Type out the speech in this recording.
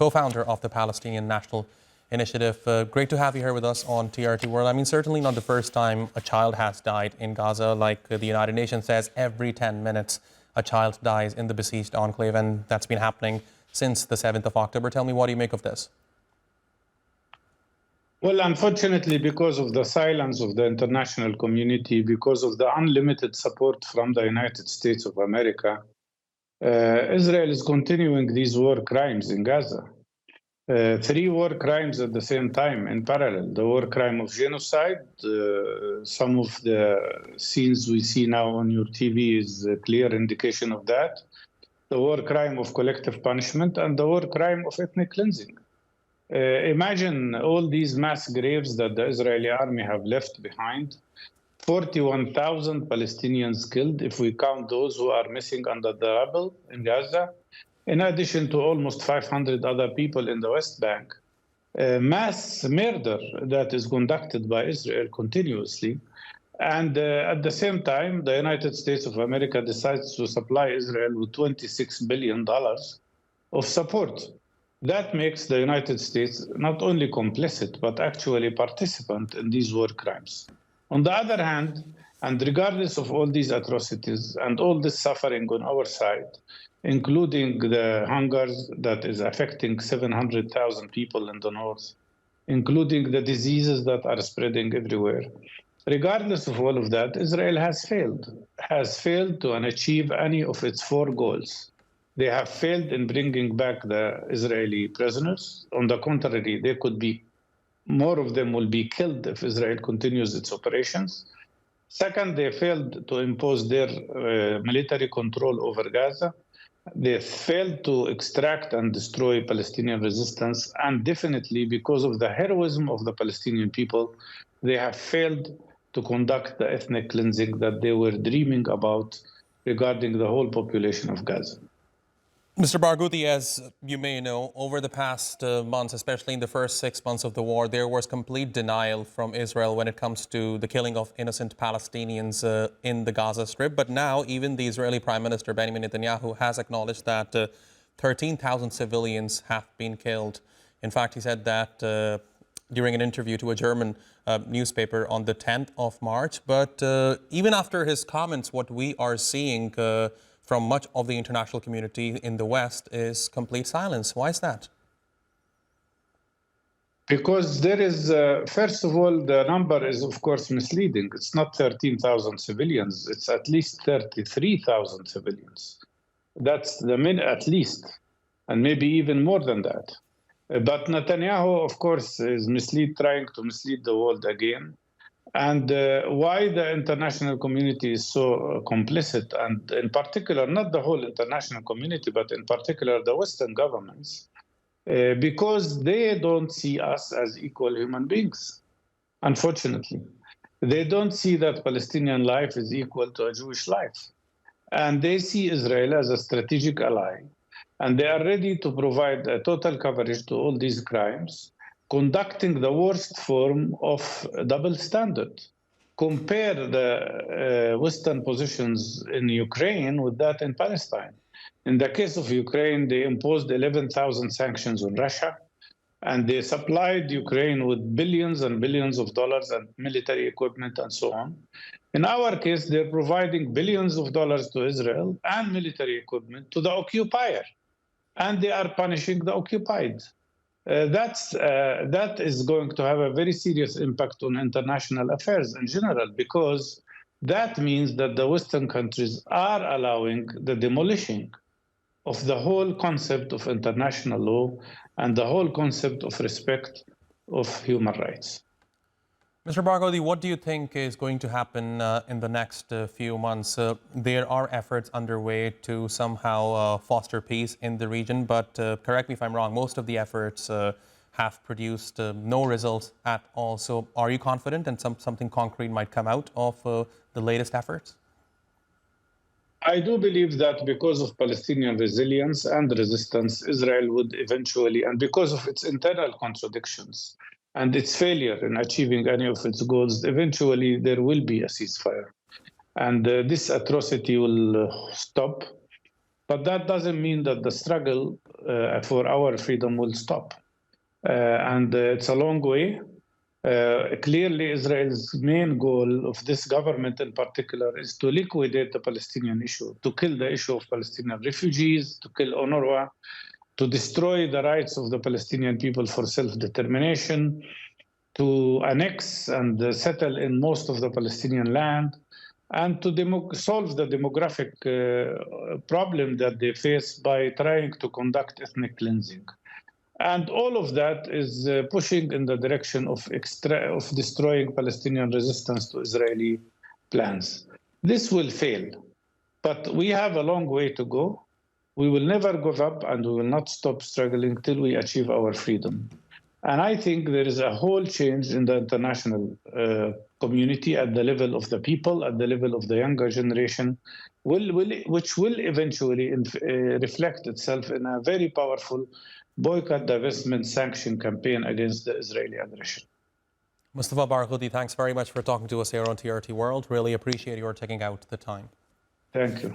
co-founder of the Palestinian National Initiative. Great to have you here with us on TRT World. I mean, certainly not the first time a child has died in Gaza. Like the United Nations says, every 10 minutes a child dies in the besieged enclave, and that's been happening since the 7th of October. Tell me, what do you make of this? Well, unfortunately, because of the silence of the international community, because of the unlimited support from the United States of America, Israel is continuing these war crimes in Gaza. 3 war crimes at the same time in parallel. The war crime of genocide, some of the scenes we see now on your TV is a clear indication of that. The war crime of collective punishment and the war crime of ethnic cleansing. Imagine all these mass graves that the Israeli army have left behind. 41,000 Palestinians killed, if we count those who are missing under the rubble in Gaza, in addition to almost 500 other people in the West Bank. Mass murder that is conducted by Israel continuously. And at the same time, the United States of America decides to supply Israel with $26 billion of support. That makes the United States not only complicit, but actually participant in these war crimes. On the other hand, and regardless of all these atrocities and all this suffering on our side, including the hunger that is affecting 700,000 people in the north, including the diseases that are spreading everywhere. Regardless of all of that, Israel has failed to achieve any of its 4 goals. They have failed in bringing back the Israeli prisoners. On the contrary, there could be more of them will be killed if Israel continues its operations. Second, they failed to impose their military control over Gaza. They failed to extract and destroy Palestinian resistance. And definitely, because of the heroism of the Palestinian people, they have failed to conduct the ethnic cleansing that they were dreaming about regarding the whole population of Gaza. Mr. Barghouti, as you may know, over the past months, especially in the first 6 months of the war, there was complete denial from Israel when it comes to the killing of innocent Palestinians in the Gaza Strip. But now even the Israeli Prime Minister Benjamin Netanyahu has acknowledged that 13,000 civilians have been killed. In fact, he said that during an interview to a German newspaper on the 10th of March. But even after his comments, what we are seeing from much of the international community in the West is complete silence. Why is that? Because there is, first of all, the number is, of course, misleading. It's not 13,000 civilians. It's at least 33,000 civilians. That's the at least, and maybe even more than that. But Netanyahu, of course, is trying to mislead the world again. And why the international community is so complicit, and in particular, not the whole international community, but in particular the Western governments, because they don't see us as equal human beings, unfortunately. They don't see that Palestinian life is equal to a Jewish life. And they see Israel as a strategic ally, and they are ready to provide a total coverage to all these crimes, conducting the worst form of double standard. Compare the Western positions in Ukraine with that in Palestine. In the case of Ukraine, they imposed 11,000 sanctions on Russia, and they supplied Ukraine with billions and billions of dollars and military equipment and so on. In our case, they're providing billions of dollars to Israel and military equipment to the occupier, and they are punishing the occupied. That is going to have a very serious impact on international affairs in general, because that means that the Western countries are allowing the demolishing of the whole concept of international law and the whole concept of respect of human rights. Mr. Barghouti, what do you think is going to happen in the next few months? There are efforts underway to somehow foster peace in the region, but correct me if I'm wrong, most of the efforts have produced no results at all. So are you confident and something concrete might come out of the latest efforts? I do believe that because of Palestinian resilience and resistance, Israel would eventually, and because of its internal contradictions, and its failure in achieving any of its goals, eventually there will be a ceasefire. And this atrocity will stop. But that doesn't mean that the struggle for our freedom will stop. And it's a long way. Clearly, Israel's main goal of this government in particular is to liquidate the Palestinian issue, to kill the issue of Palestinian refugees, to kill UNRWA, to destroy the rights of the Palestinian people for self-determination, to annex and settle in most of the Palestinian land, and to solve the demographic problem that they face by trying to conduct ethnic cleansing. And all of that is pushing in the direction of destroying Palestinian resistance to Israeli plans. This will fail, but we have a long way to go. We will never give up, and we will not stop struggling till we achieve our freedom. And I think there is a whole change in the international community at the level of the people, at the level of the younger generation, which will eventually reflect itself in a very powerful boycott, divestment, sanction campaign against the Israeli aggression. Mustafa Barghouti, thanks very much for talking to us here on TRT World. Really appreciate your taking out the time. Thank you.